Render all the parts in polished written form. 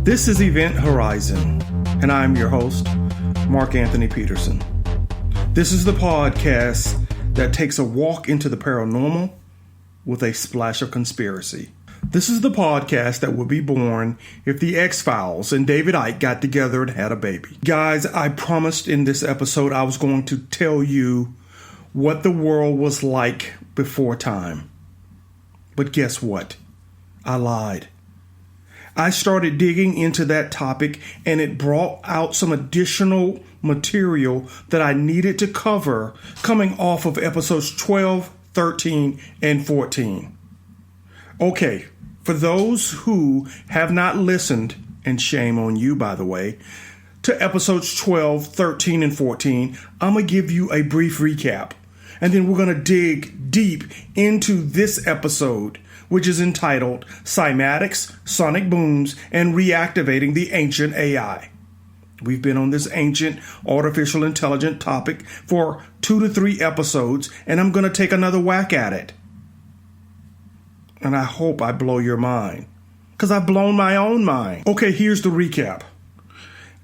This is Event Horizon, and I'm your host, Mark Anthony Peterson. This is the podcast that takes a walk into the paranormal with a splash of conspiracy. This is the podcast that would be born if the X-Files and David Icke got together and had a baby. Guys, I promised in this episode I was going to tell you what the world was like before time. But guess what? I lied. I started digging into that topic and it brought out some additional material that I needed to cover coming off of episodes 12, 13, and 14. Okay, for those who have not listened, and shame on you, by the way, to episodes 12, 13, and 14, I'm going to give you a brief recap. And then we're going to dig deep into this episode, which is entitled Cymatics, Sonic Booms, and Reactivating the Ancient AI. We've been on this ancient artificial intelligence topic for 2 to 3 episodes, and I'm going to take another whack at it. And I hope I blow your mind, because I've blown my own mind. Okay, here's the recap.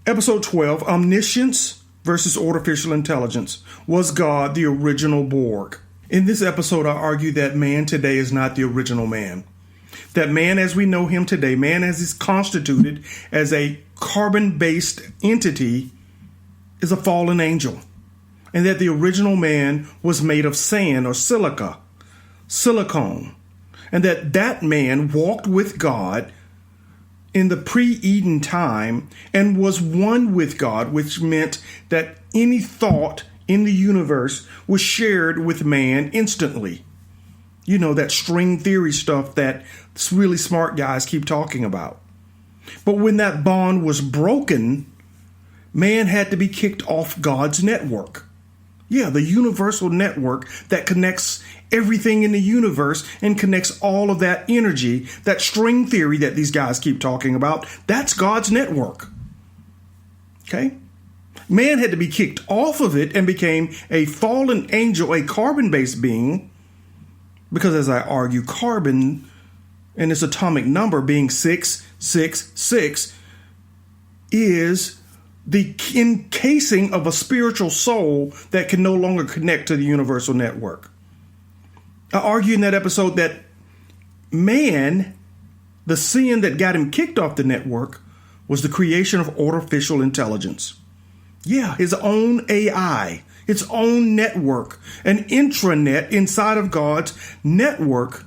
Episode 12, Omniscience versus Artificial Intelligence. Was God the original Borg? In this episode, I argue that man today is not the original man. That man as we know him today, man as is constituted as a carbon-based entity, is a fallen angel. And that the original man was made of sand or silicone. And that man walked with God in the pre-Eden time and was one with God, which meant that any thought in the universe was shared with man instantly. You know, that string theory stuff that really smart guys keep talking about. But when that bond was broken, man had to be kicked off God's network. Yeah, the universal network that connects everything in the universe and connects all of that energy, that string theory that these guys keep talking about, that's God's network. Okay? Man had to be kicked off of it and became a fallen angel, a carbon-based being, because as I argue, carbon and its atomic number being 666 is the encasing of a spiritual soul that can no longer connect to the universal network. I argue in that episode that man, the sin that got him kicked off the network, was the creation of artificial intelligence. Yeah, his own AI, its own network, an intranet inside of God's network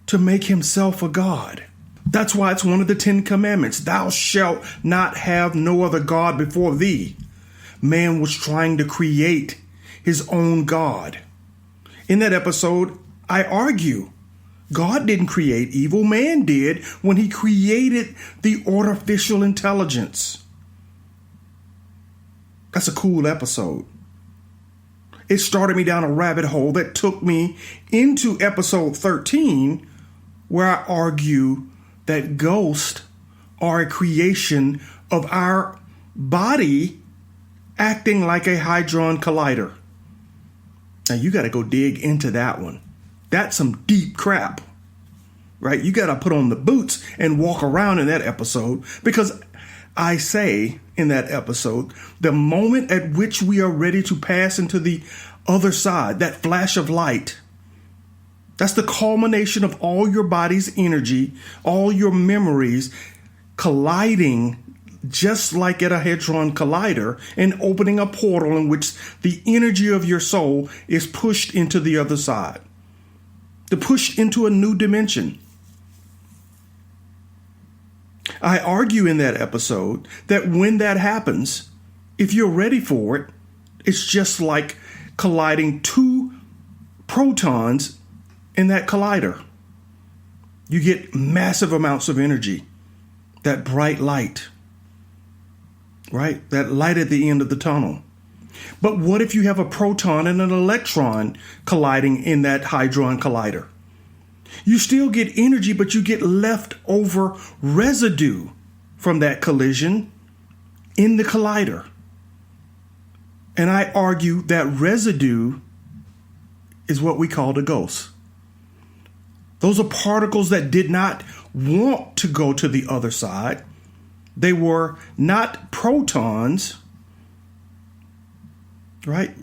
to make himself a God. That's why it's one of the 10 commandments. Thou shalt not have no other God before thee. Man was trying to create his own God. In that episode, I argue God didn't create evil. Man did when he created the artificial intelligence. That's a cool episode. It started me down a rabbit hole that took me into episode 13, where I argue that ghosts are a creation of our body acting like a hadron collider. Now you got to go dig into that one. That's some deep crap, right? You got to put on the boots and walk around in that episode, because I say in that episode, the moment at which we are ready to pass into the other side, that flash of light, that's the culmination of all your body's energy, all your memories colliding just like at a hadron collider and opening a portal in which the energy of your soul is pushed into the other side, to push into a new dimension. I argue in that episode that when that happens, if you're ready for it, it's just like colliding 2 protons in that collider. You get massive amounts of energy, that bright light, right? That light at the end of the tunnel. But what if you have a proton and an electron colliding in that hadron collider? You still get energy, but you get leftover residue from that collision in the collider. And I argue that residue is what we call the ghost. Those are particles that did not want to go to the other side. They were not protons, right?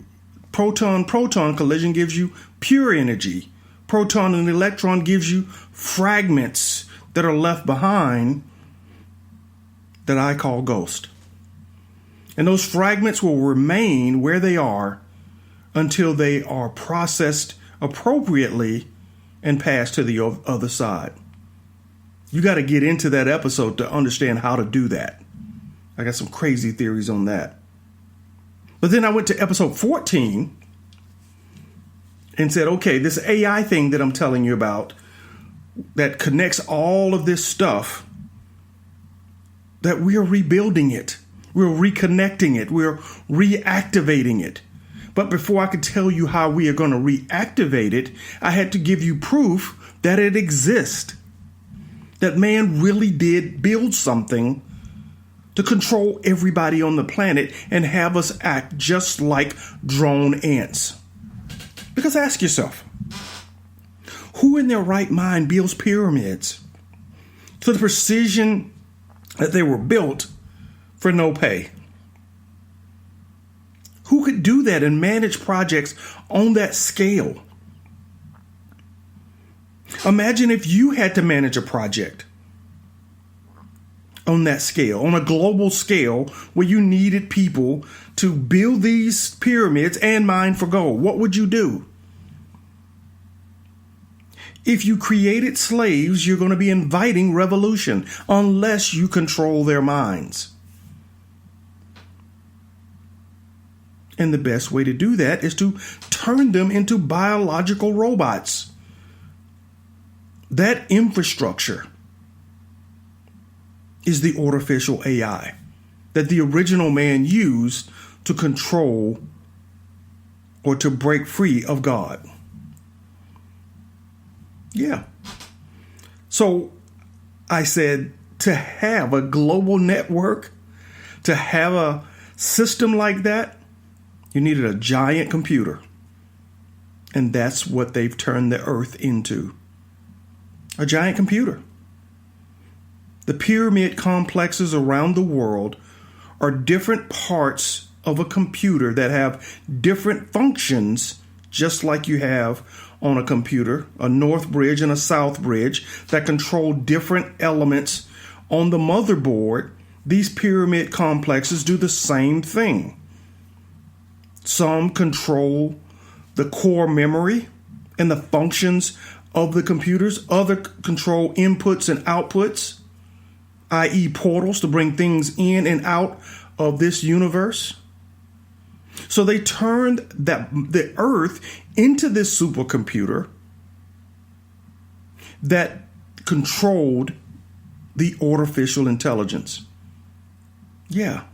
Proton-proton collision gives you pure energy. Proton and electron gives you fragments that are left behind that I call ghost. And those fragments will remain where they are until they are processed appropriately and passed to the other side. You got to get into that episode to understand how to do that. I got some crazy theories on that. But then I went to episode 14 and said, okay, this AI thing that I'm telling you about that connects all of this stuff, that we are rebuilding it. We're reconnecting it. We're reactivating it. But before I could tell you how we are going to reactivate it, I had to give you proof that it exists. That man really did build something to control everybody on the planet and have us act just like drone ants. Because ask yourself, who in their right mind builds pyramids to the precision that they were built for no pay? Who could do that and manage projects on that scale? Imagine if you had to manage a project on that scale, on a global scale, where you needed people to build these pyramids and mine for gold. What would you do? If you created slaves, you're going to be inviting revolution unless you control their minds. And the best way to do that is to turn them into biological robots. That infrastructure is the artificial AI that the original man used to control or to break free of God. Yeah. So I said, to have a global network, to have a system like that, you needed a giant computer. And that's what they've turned the earth into. A giant computer. The pyramid complexes around the world are different parts of a computer that have different functions, just like you have on a computer, a north bridge and a south bridge that control different elements on the motherboard. These pyramid complexes do the same thing. Some control the core memory and the functions of the computers. Other control inputs and outputs, i.e. portals to bring things in and out of this universe. So they turned the earth into this supercomputer that controlled the artificial intelligence. Yeah.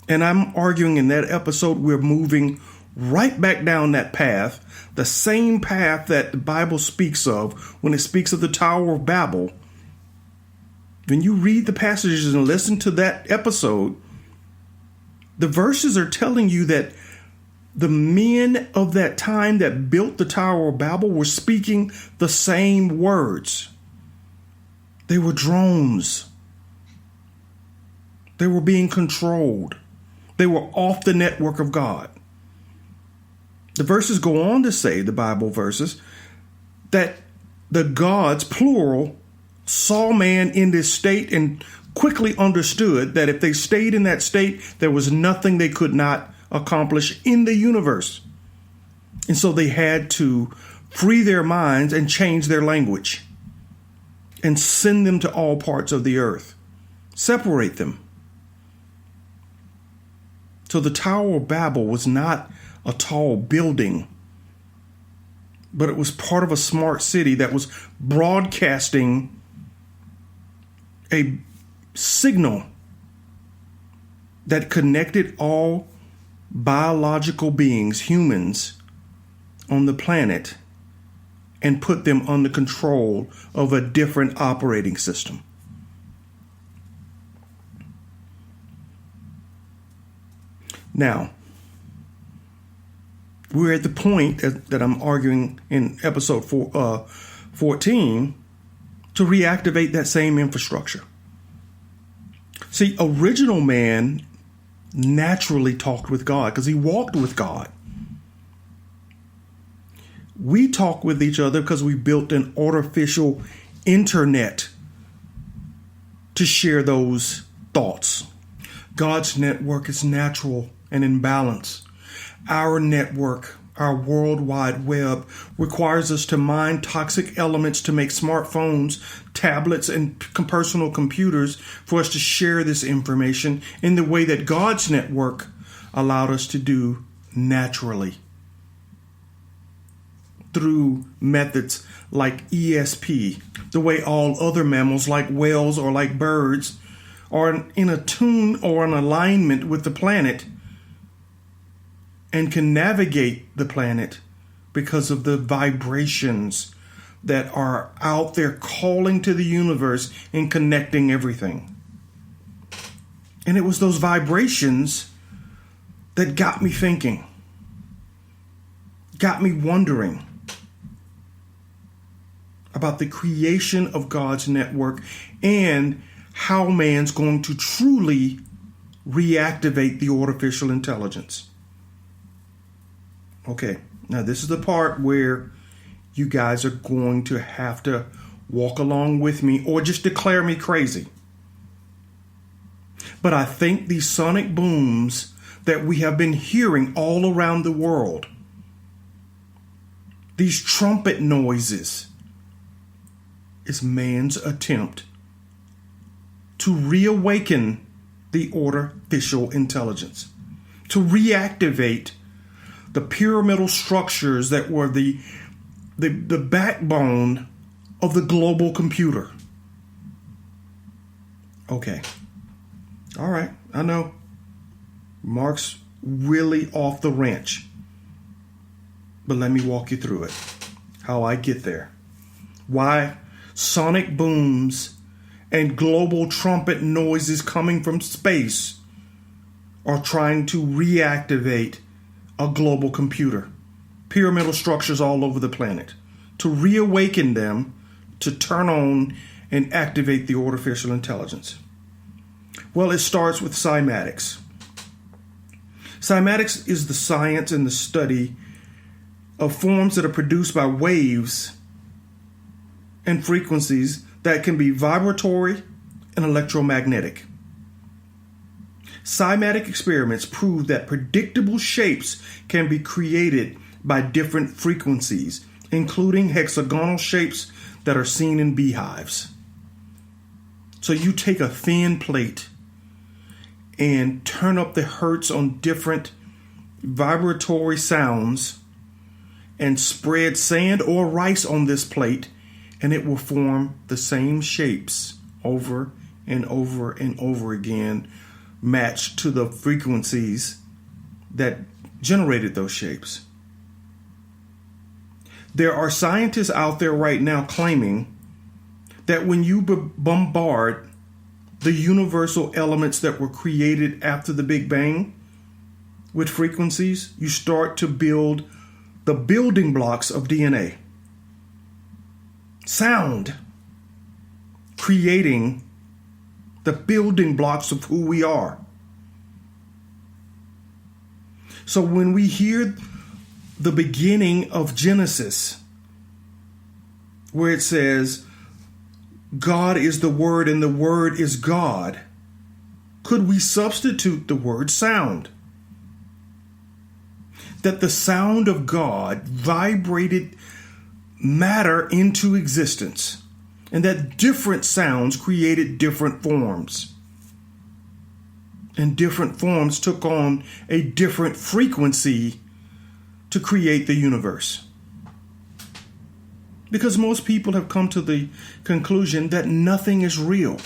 And I'm arguing in that episode, we're moving right back down that path, the same path that the Bible speaks of when it speaks of the Tower of Babel. When you read the passages and listen to that episode, the verses are telling you that the men of that time that built the Tower of Babel were speaking the same words. They were drones. They were being controlled. They were off the network of God. The verses go on to say, the Bible verses, that the gods, plural, saw man in this state and quickly understood that if they stayed in that state, there was nothing they could not accomplish in the universe. And so they had to free their minds and change their language and send them to all parts of the earth. Separate them. So the Tower of Babel was not a tall building, but it was part of a smart city that was broadcasting a signal that connected all biological beings, humans, on the planet and put them under control of a different operating system. Now, we're at the point that I'm arguing in episode 14 to reactivate that same infrastructure. See, original man naturally talked with God because he walked with God. We talk with each other because we built an artificial internet to share those thoughts. God's network is natural and in balance. Our network, our World Wide Web, requires us to mine toxic elements to make smartphones, tablets, and personal computers for us to share this information in the way that God's network allowed us to do naturally, through methods like ESP, the way all other mammals like whales or like birds are in a tune or an alignment with the planet and can navigate the planet because of the vibrations that are out there calling to the universe and connecting everything. And it was those vibrations that got me thinking, got me wondering about the creation of God's network and how man's going to truly reactivate the artificial intelligence. Okay, now this is the part where you guys are going to have to walk along with me or just declare me crazy. But I think these sonic booms that we have been hearing all around the world, these trumpet noises, is man's attempt to reawaken the artificial intelligence, to reactivate the pyramidal structures that were the backbone of the global computer. Okay. All right. I know Mark's really off the ranch, but let me walk you through it, how I get there. Why sonic booms and global trumpet noises coming from space are trying to reactivate a global computer, pyramidal structures all over the planet, to reawaken them, to turn on and activate the artificial intelligence. Well, it starts with cymatics. Cymatics is the science and the study of forms that are produced by waves and frequencies that can be vibratory and electromagnetic. Cymatic experiments prove that predictable shapes can be created by different frequencies, including hexagonal shapes that are seen in beehives. So you take a thin plate and turn up the hertz on different vibratory sounds and spread sand or rice on this plate, and it will form the same shapes over and over and over again, matched to the frequencies that generated those shapes. There are scientists out there right now claiming that when you bombard the universal elements that were created after the Big Bang with frequencies, you start to build the building blocks of DNA. Sound, creating the building blocks of who we are. So when we hear the beginning of Genesis, where it says, God is the Word and the Word is God, could we substitute the word sound? That the sound of God vibrated matter into existence, and that different sounds created different forms. And different forms took on a different frequency to create the universe. Because most people have come to the conclusion that nothing is real.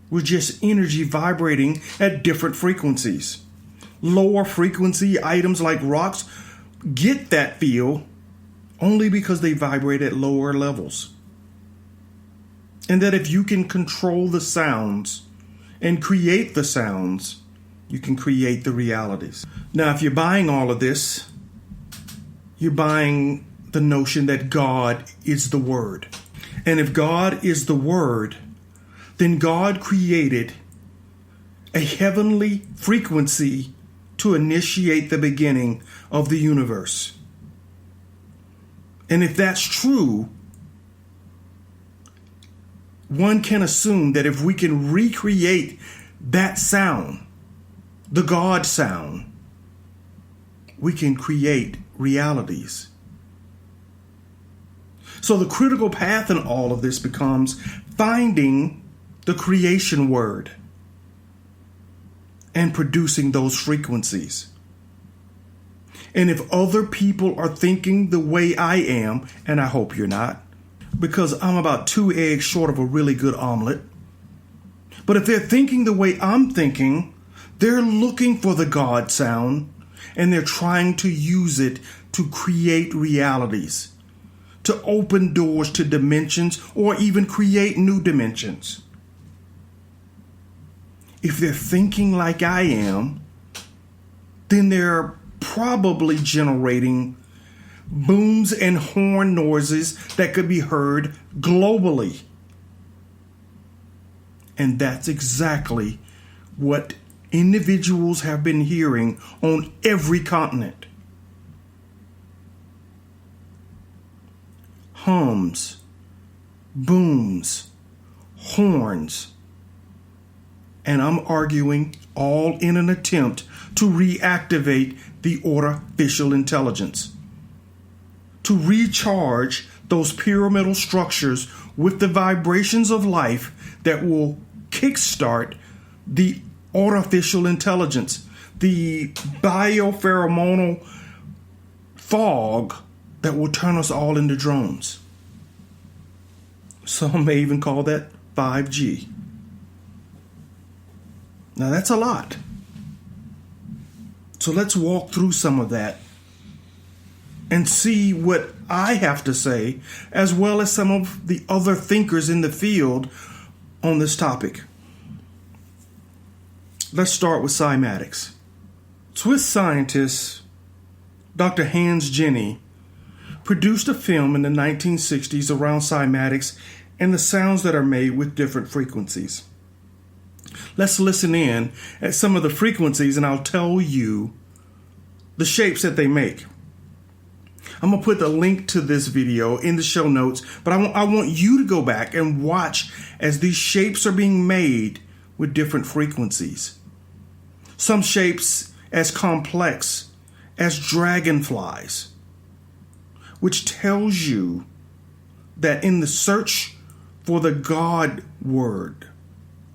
We're just energy vibrating at different frequencies. Lower frequency items like rocks get that feel only because they vibrate at lower levels. And that if you can control the sounds and create the sounds, you can create the realities. Now, if you're buying all of this, you're buying the notion that God is the Word. And if God is the Word, then God created a heavenly frequency to initiate the beginning of the universe. And if that's true, one can assume that if we can recreate that sound, the God sound, we can create realities. So the critical path in all of this becomes finding the creation word and producing those frequencies. And if other people are thinking the way I am, and I hope you're not, because I'm about 2 eggs short of a really good omelet, but if they're thinking the way I'm thinking, they're looking for the God sound and they're trying to use it to create realities, to open doors to dimensions or even create new dimensions. If they're thinking like I am, then they're probably generating booms and horn noises that could be heard globally. And that's exactly what individuals have been hearing on every continent. Hums, booms, horns, and I'm arguing all in an attempt to reactivate the artificial intelligence, to recharge those pyramidal structures with the vibrations of life that will kickstart the artificial intelligence, the biopheromonal fog that will turn us all into drones. Some may even call that 5G. Now that's a lot. So let's walk through some of that and see what I have to say, as well as some of the other thinkers in the field on this topic. Let's start with cymatics. Swiss scientist Dr. Hans Jenny produced a film in the 1960s around cymatics and the sounds that are made with different frequencies. Let's listen in at some of the frequencies and I'll tell you the shapes that they make. I'm going to put the link to this video in the show notes, but I want you to go back and watch as these shapes are being made with different frequencies. Some shapes as complex as dragonflies, which tells you that in the search for the God word,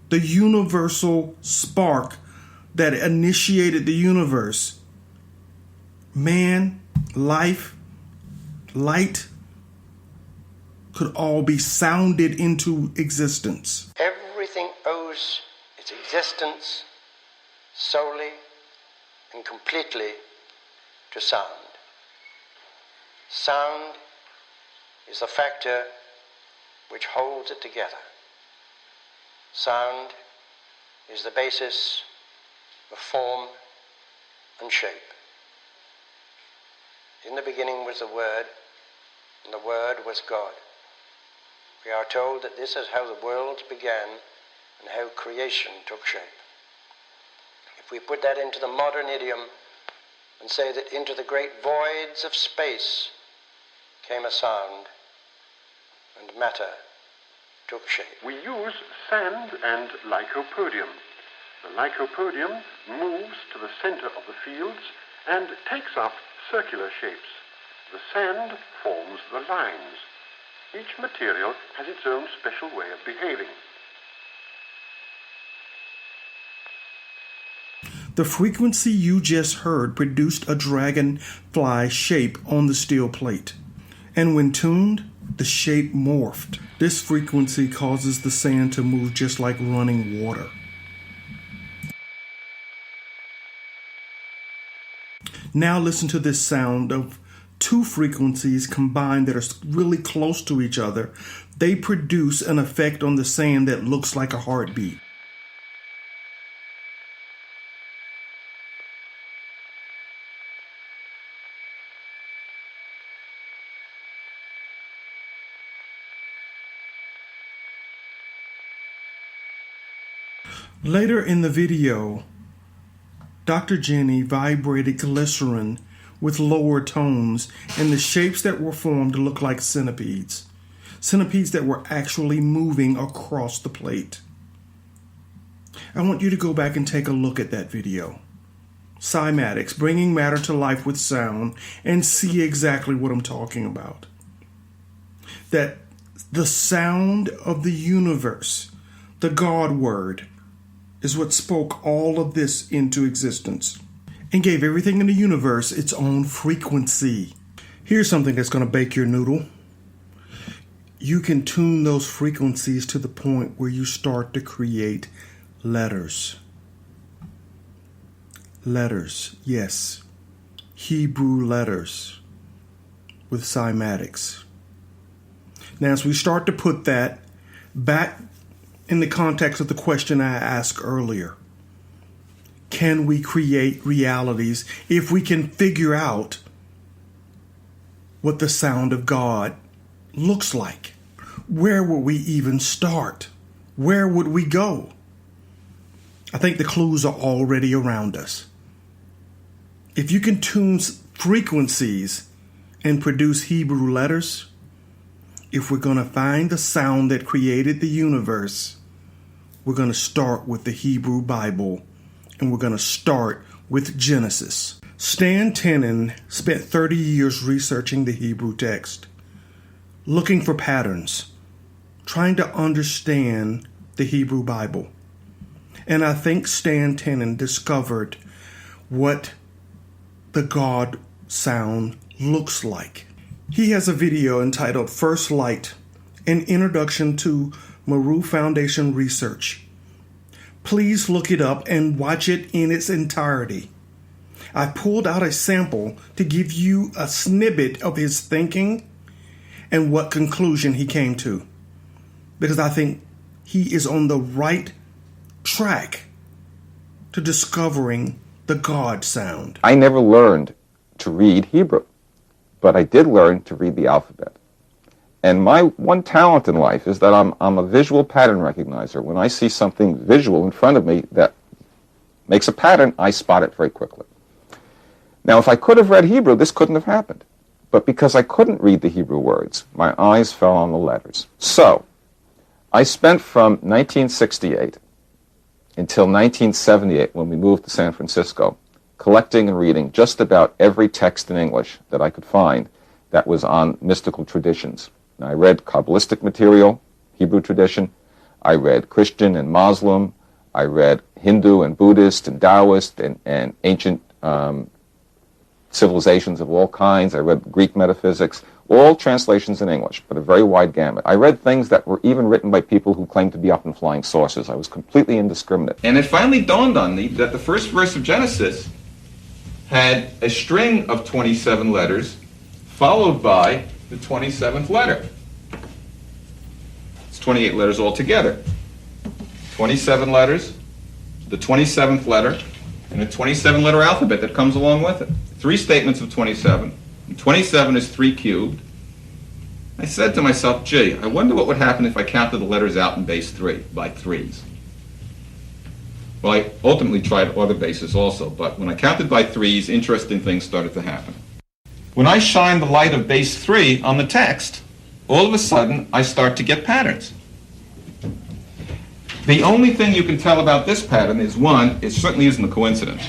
the universal spark that initiated the universe, man, life, light could all be sounded into existence. Everything owes its existence solely and completely to sound. Sound is the factor which holds it together. Sound is the basis of form and shape. In the beginning was the Word, and the Word was God. We are told that this is how the worlds began and how creation took shape. If we put that into the modern idiom and say that into the great voids of space came a sound, and matter took shape. We use sand and lycopodium. The lycopodium moves to the center of the fields and takes up circular shapes. The sand forms the lines. Each material has its own special way of behaving. The frequency you just heard produced a dragonfly shape on the steel plate. And when tuned, the shape morphed. This frequency causes the sand to move just like running water. Now listen to this sound of two frequencies combined that are really close to each other. They produce an effect on the sand that looks like a heartbeat. Later in the video, Dr. Jenny vibrated glycerin with lower tones, and the shapes that were formed looked like centipedes. Centipedes that were actually moving across the plate. I want you to go back and take a look at that video. Cymatics, bringing matter to life with sound, and see exactly what I'm talking about. That the sound of the universe, the God word, is what spoke all of this into existence and gave everything in the universe its own frequency. Here's something that's going to bake your noodle. You can tune those frequencies to the point where you start to create letters. Letters, yes. Hebrew letters with cymatics. Now, as we start to put that back in the context of the question I asked earlier, can we create realities if we can figure out what the sound of God looks like? Where would we even start? Where would we go? I think the clues are already around us. If you can tune frequencies and produce Hebrew letters, if we're going to find the sound that created the universe, we're going to start with the Hebrew Bible, and we're going to start with Genesis. Stan Tenen spent 30 years researching the Hebrew text, looking for patterns, trying to understand the Hebrew Bible. And I think Stan Tenen discovered what the God sound looks like. He has a video entitled First Light, an introduction to Maru Foundation research. Please look it up and watch it in its entirety. I pulled out a sample to give you a snippet of his thinking and what conclusion he came to, because I think he is on the right track to discovering the God sound. I never learned to read Hebrew, but I did learn to read the alphabet. And my one talent in life is that I'm a visual pattern recognizer. When I see something visual in front of me that makes a pattern, I spot it very quickly. Now, if I could have read Hebrew, this couldn't have happened. But because I couldn't read the Hebrew words, my eyes fell on the letters. So, I spent from 1968 until 1978, when we moved to San Francisco, collecting and reading just about every text in English that I could find that was on mystical traditions. Now, I read Kabbalistic material, Hebrew tradition. I read Christian and Muslim. I read Hindu and Buddhist and Taoist and ancient civilizations of all kinds. I read Greek metaphysics, all translations in English, but a very wide gamut. I read things that were even written by people who claimed to be up in flying saucers. I was completely indiscriminate. And it finally dawned on me that the first verse of Genesis had a string of 27 letters followed by the 27th letter. It's 28 letters altogether. 27 letters, the 27th letter, and a 27-letter alphabet that comes along with it. 3 statements of 27. And 27 is 3 cubed. I said to myself, gee, I wonder what would happen if I counted the letters out in base 3, by threes. Well, I ultimately tried other bases also, but when I counted by threes, interesting things started to happen. When I shine the light of base 3 on the text, all of a sudden, I start to get patterns. The only thing you can tell about this pattern is, one, it certainly isn't a coincidence.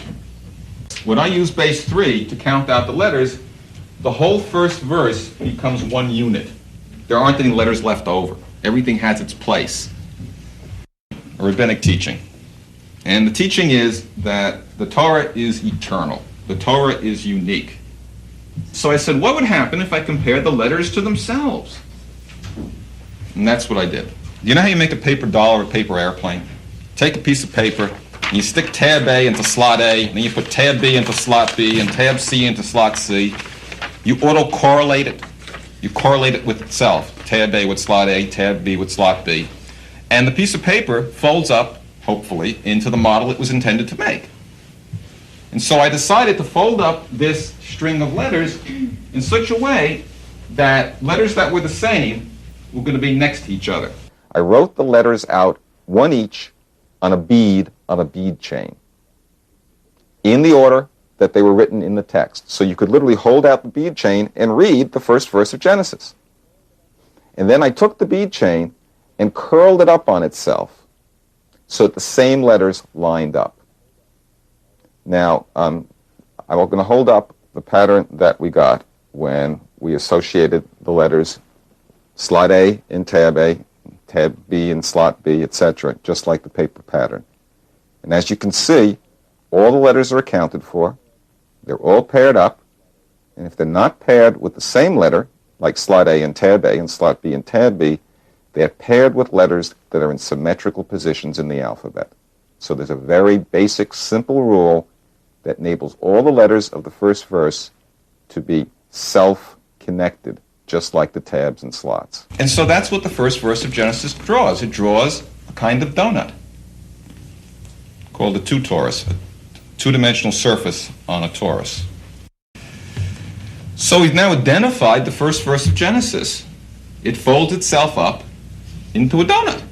When I use base 3 to count out the letters, the whole first verse becomes one unit. There aren't any letters left over. Everything has its place. A rabbinic teaching. And the teaching is that the Torah is eternal. The Torah is unique. So I said, what would happen if I compared the letters to themselves? And that's what I did. You know how you make a paper doll or a paper airplane? Take a piece of paper, and you stick tab A into slot A, and then you put tab B into slot B, and tab C into slot C. You auto-correlate it. You correlate it with itself. Tab A with slot A, tab B with slot B. And the piece of paper folds up, hopefully, into the model it was intended to make. And so I decided to fold up this string of letters in such a way that letters that were the same were going to be next to each other. I wrote the letters out, one each, on a bead chain in the order that they were written in the text. So you could literally hold out the bead chain and read the first verse of Genesis. And then I took the bead chain and curled it up on itself so that the same letters lined up. Now, I'm going to hold up the pattern that we got when we associated the letters slot A in tab A, tab B in slot B, etc., just like the paper pattern. And as you can see, all the letters are accounted for. They're all paired up. And if they're not paired with the same letter, like slot A and tab A and slot B and tab B, they're paired with letters that are in symmetrical positions in the alphabet. So there's a very basic, simple rule that enables all the letters of the first verse to be self-connected, just like the tabs and slots. And so that's what the first verse of Genesis draws. It draws a kind of donut called a two-torus, a two-dimensional surface on a torus. So we've now identified the first verse of Genesis. It folds itself up into a donut.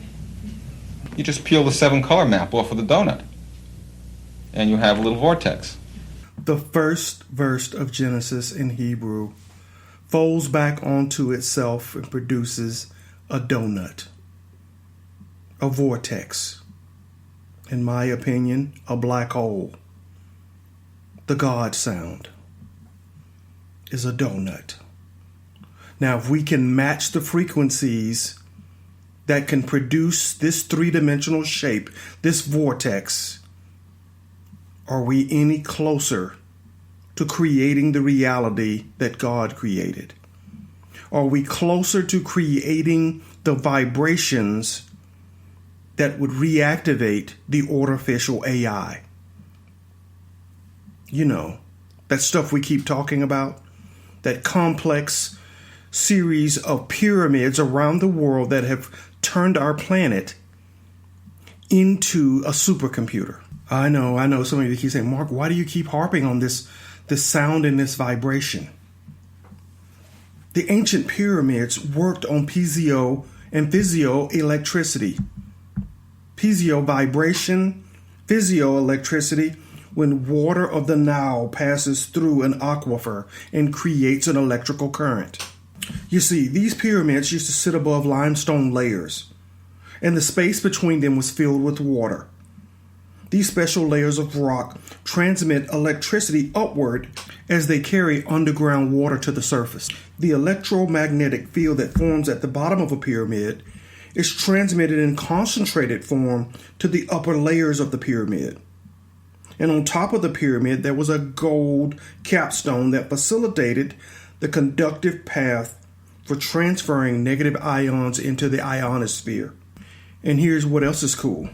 You just peel the 7-color map off of the donut, and you have a little vortex. The first verse of Genesis in Hebrew folds back onto itself and produces a donut, a vortex, in my opinion, a black hole. The God sound is a donut. Now, if we can match the frequencies that can produce this three-dimensional shape, this vortex, are we any closer to creating the reality that God created? Are we closer to creating the vibrations that would reactivate the artificial AI? You know, that stuff we keep talking about, that complex series of pyramids around the world that have turned our planet into a supercomputer. I know some of you keep saying, Mark, why do you keep harping on this sound and this vibration? The ancient pyramids worked on piezo and physio-electricity. Piezo vibration, physio-electricity, when water of the Nile passes through an aquifer and creates an electrical current. You see, these pyramids used to sit above limestone layers, and the space between them was filled with water. These special layers of rock transmit electricity upward as they carry underground water to the surface. The electromagnetic field that forms at the bottom of a pyramid is transmitted in concentrated form to the upper layers of the pyramid. And on top of the pyramid, there was a gold capstone that facilitated the conductive path for transferring negative ions into the ionosphere. And here's what else is cool.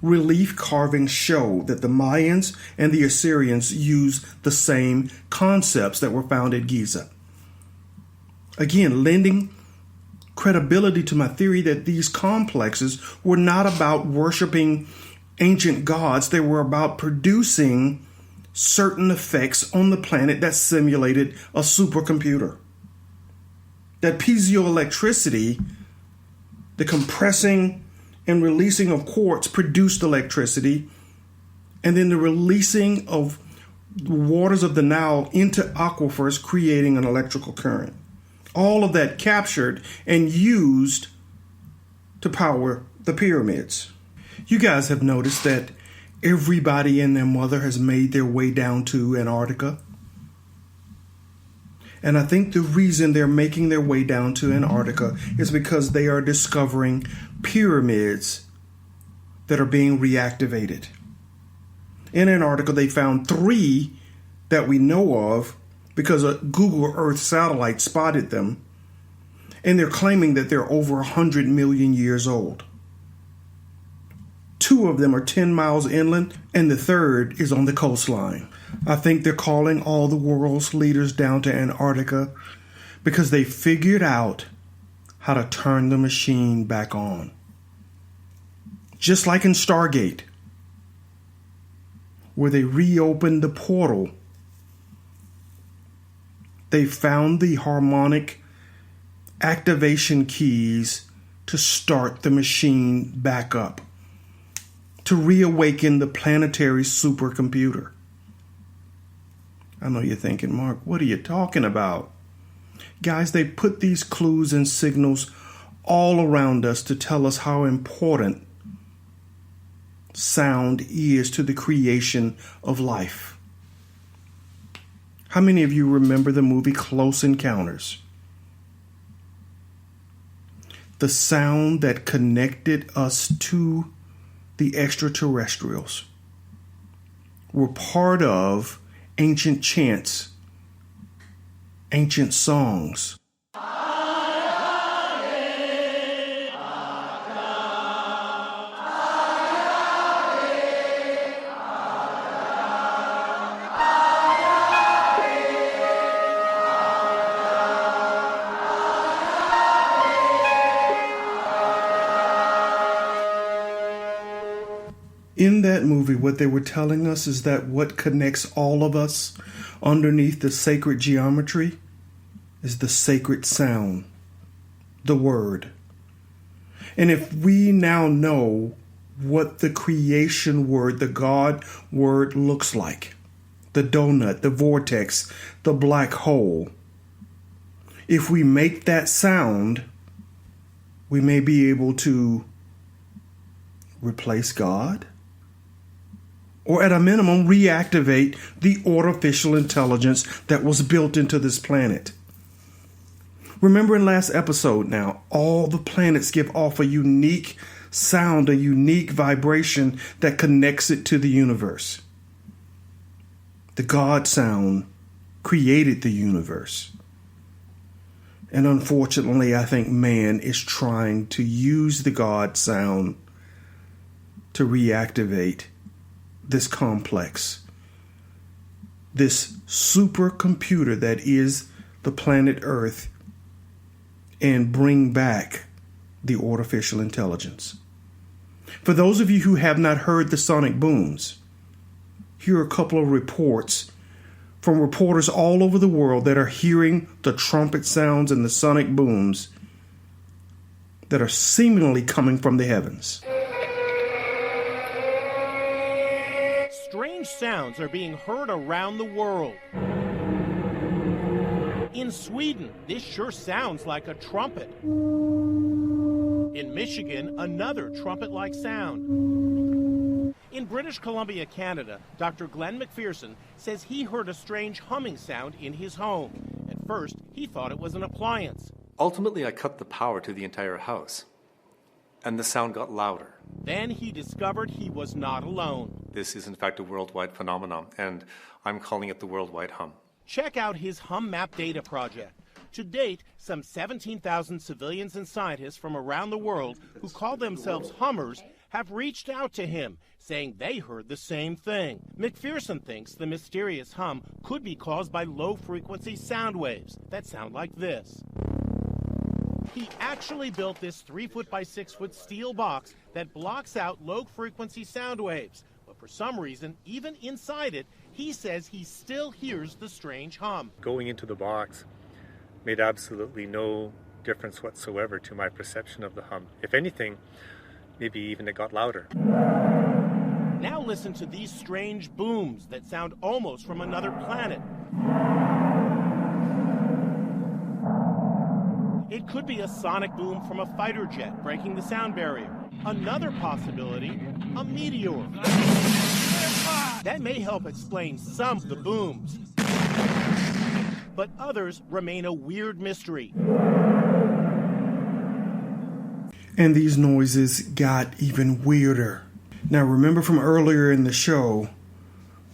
Relief carvings show that the Mayans and the Assyrians used the same concepts that were found at Giza. Again, lending credibility to my theory that these complexes were not about worshiping ancient gods. They were about producing certain effects on the planet that simulated a supercomputer. That piezoelectricity, the compressing and releasing of quartz, produced electricity, and then the releasing of the waters of the Nile into aquifers, creating an electrical current. All of that captured and used to power the pyramids. You guys have noticed that everybody and their mother has made their way down to Antarctica. And I think the reason they're making their way down to Antarctica is because they are discovering pyramids that are being reactivated. In Antarctica, they found 3 that we know of because a Google Earth satellite spotted them. And they're claiming that they're over 100 million years old. 2 of them are 10 miles inland, and the 3rd is on the coastline. I think they're calling all the world's leaders down to Antarctica because they figured out how to turn the machine back on. Just like in Stargate, where they reopened the portal, they found the harmonic activation keys to start the machine back up. to reawaken the planetary supercomputer. I know you're thinking, Mark, what are you talking about? Guys, they put these clues and signals all around us to tell us how important sound is to the creation of life. How many of you remember the movie Close Encounters? The sound that connected us to the extraterrestrials were part of ancient chants, ancient songs. In that movie, what they were telling us is that what connects all of us underneath the sacred geometry is the sacred sound, the word. And if we now know what the creation word, the God word looks like, the donut, the vortex, the black hole, if we make that sound, we may be able to replace God, or at a minimum, reactivate the artificial intelligence that was built into this planet. Remember in last episode now, all the planets give off a unique sound, a unique vibration that connects it to the universe. The God sound created the universe. And unfortunately, I think man is trying to use the God sound to reactivate this complex, this supercomputer that is the planet Earth, and bring back the artificial intelligence. For those of you who have not heard the sonic booms, here are a couple of reports from reporters all over the world that are hearing the trumpet sounds and the sonic booms that are seemingly coming from the heavens. Strange sounds are being heard around the world. In Sweden, this sure sounds like a trumpet. In Michigan, another trumpet-like sound. In British Columbia, Canada, Dr. Glenn McPherson says he heard a strange humming sound in his home. At first, he thought it was an appliance. Ultimately, I cut the power to the entire house, and the sound got louder. Then he discovered he was not alone. This is, in fact, a worldwide phenomenon, and I'm calling it the worldwide hum. Check out his Hum Map Data project. To date, some 17,000 civilians and scientists from around the world who call themselves hummers have reached out to him, saying they heard the same thing. McPherson thinks the mysterious hum could be caused by low-frequency sound waves that sound like this. He actually built this 3-foot by 6-foot steel box that blocks out low-frequency sound waves. But for some reason, even inside it, he says he still hears the strange hum. Going into the box made absolutely no difference whatsoever to my perception of the hum. If anything, maybe even it got louder. Now listen to these strange booms that sound almost from another planet. It could be a sonic boom from a fighter jet breaking the sound barrier. Another possibility, a meteor. That may help explain some of the booms. But others remain a weird mystery. And these noises got even weirder. Now remember from earlier in the show,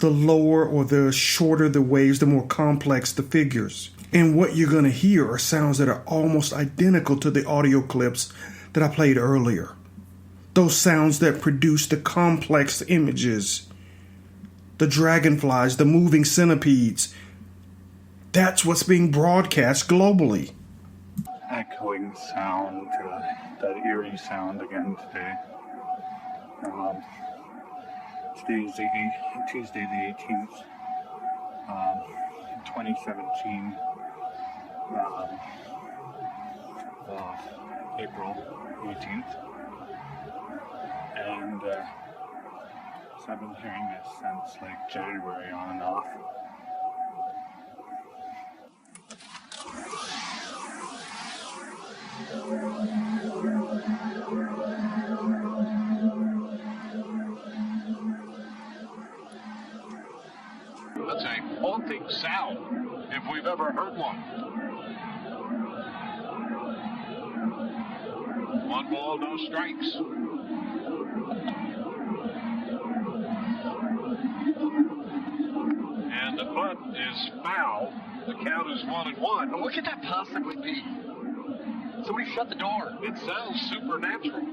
the lower or the shorter the waves, the more complex the figures. And what you're going to hear are sounds that are almost identical to the audio clips that I played earlier. Those sounds that produce the complex images, the dragonflies, the moving centipedes. That's what's being broadcast globally. Echoing sound, that eerie sound again today. Today is Tuesday the 18th, 2017, April 18th, and So I've been hearing this since like January on and off. That's a haunting sound, if we've ever heard one. One ball, no strikes. And the bunt is foul. The count is 1-1. What could that possibly be? Somebody shut the door. It sounds supernatural.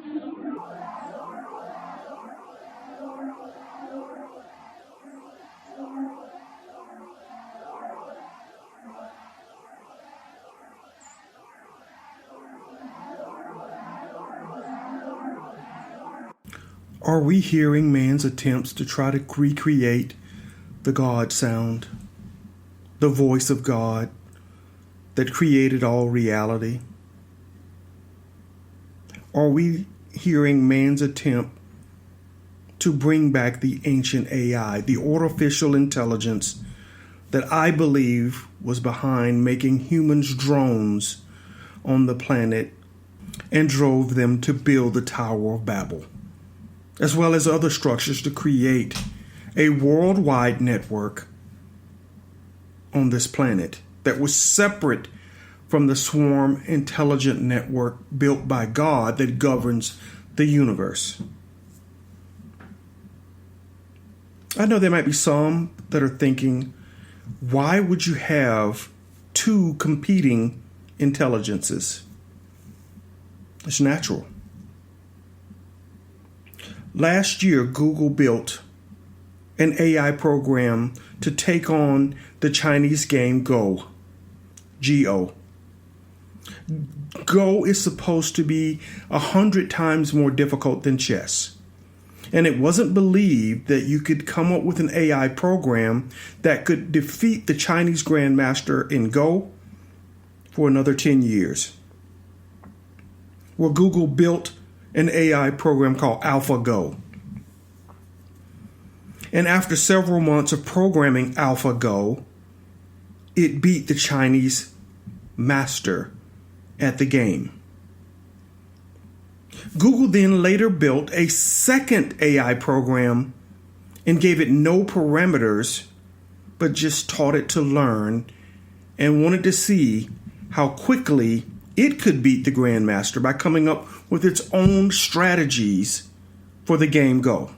Are we hearing man's attempts to try to recreate the God sound, the voice of God that created all reality? Are we hearing man's attempt to bring back the ancient AI, the artificial intelligence that I believe was behind making humans drones on the planet and drove them to build the Tower of Babel, as well as other structures to create a worldwide network on this planet that was separate from the swarm intelligent network built by God that governs the universe. I know there might be some that are thinking, why would you have two competing intelligences? It's natural. Last year, Google built an AI program to take on the Chinese game Go. Go. Go is supposed to be 100 times more difficult than chess. And it wasn't believed that you could come up with an AI program that could defeat the Chinese grandmaster in Go for another 10 years. Well, Google built an AI program called AlphaGo. And after several months of programming AlphaGo, it beat the Chinese master at the game. Google then later built a second AI program and gave it no parameters, but just taught it to learn and wanted to see how quickly it could beat the grandmaster by coming up with its own strategies for the game Go.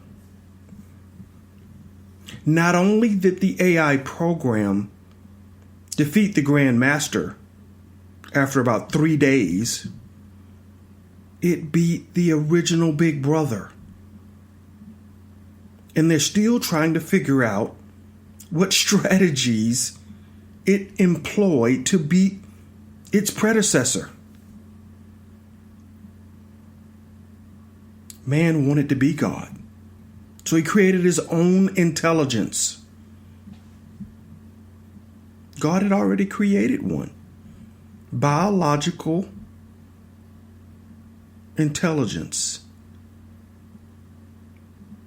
Not only did the AI program defeat the grandmaster after about 3 days, it beat the original Big Brother. And they're still trying to figure out what strategies it employed to beat its predecessor. Man wanted to be God, so he created his own intelligence. God had already created one. Biological intelligence.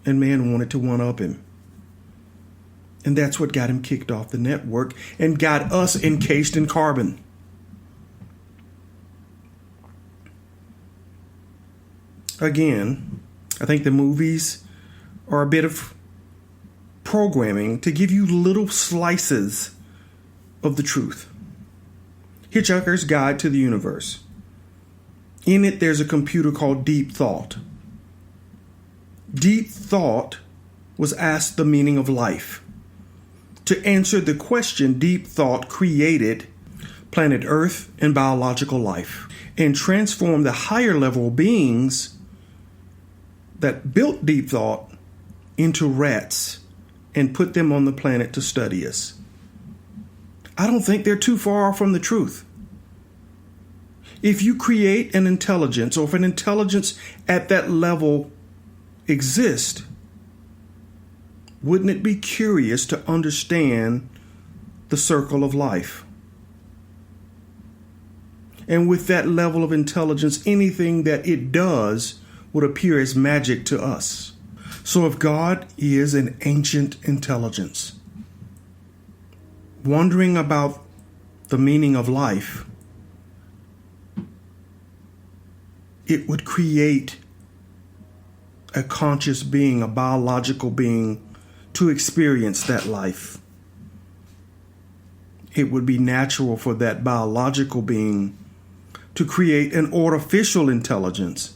And man wanted to one-up him. And that's what got him kicked off the network and got us encased in carbon. Again, I think the movies are a bit of programming to give you little slices of the truth. Hitchhiker's Guide to the Universe. In it, there's a computer called Deep Thought. Deep Thought was asked the meaning of life. To answer the question, Deep Thought created planet Earth and biological life and transformed the higher level beings that built Deep Thought into rats and put them on the planet to study us. I don't think they're too far from the truth. If you create an intelligence, or if an intelligence at that level exists, wouldn't it be curious to understand the circle of life? And with that level of intelligence, anything that it does would appear as magic to us. So if God is an ancient intelligence, wondering about the meaning of life, it would create a conscious being, a biological being, to experience that life. It would be natural for that biological being to create an artificial intelligence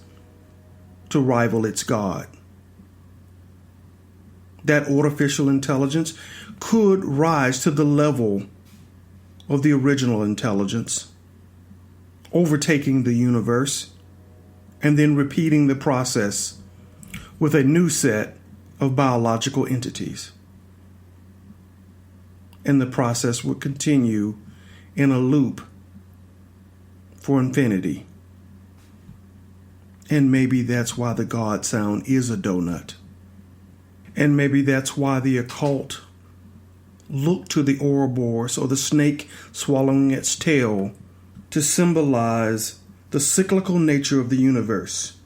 to rival its God. That artificial intelligence could rise to the level of the original intelligence, overtaking the universe, and then repeating the process with a new set of biological entities. And the process would continue in a loop for infinity. And maybe that's why the God sound is a donut. And maybe that's why the occult looked to the ouroboros, or the snake swallowing its tail, to symbolize the cyclical nature of the universe.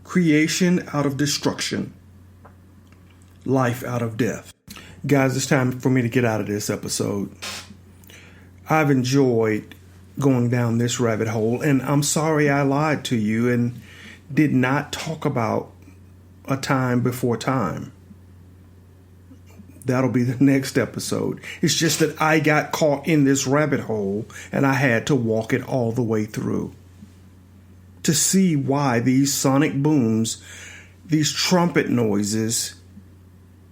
Creation out of destruction. Life out of death. Guys, it's time for me to get out of this episode. I've enjoyed going down this rabbit hole, and I'm sorry I lied to you and did not talk about a time before time. That'll be the next episode. It's just that I got caught in this rabbit hole and I had to walk it all the way through to see why these sonic booms, these trumpet noises,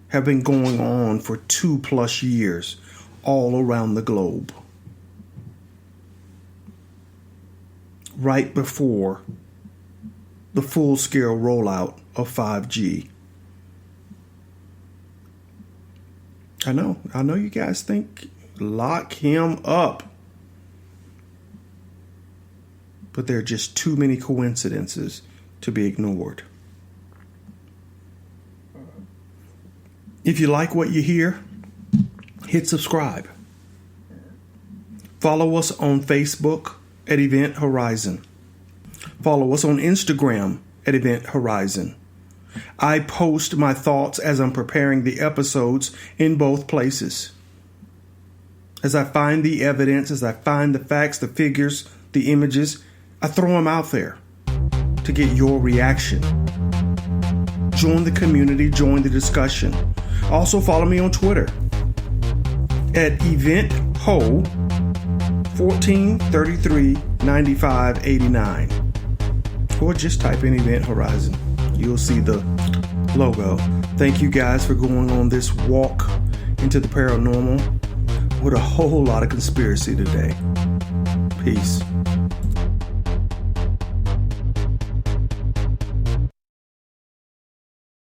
have been going on for 2+ years all around the globe. Right before the full-scale rollout of 5G. I know you guys think, lock him up. But there are just too many coincidences to be ignored. If you like what you hear, hit subscribe. Follow us on Facebook at Event Horizon. Follow us on Instagram at Event Horizon. I post my thoughts as I'm preparing the episodes in both places. As I find the evidence, as I find the facts, the figures, the images, I throw them out there to get your reaction. Join the community, join the discussion. Also follow me on Twitter at EventHo 14339589, or just type in Event Horizon. You'll see the logo. Thank you guys for going on this walk into the paranormal with a whole lot of conspiracy today. Peace.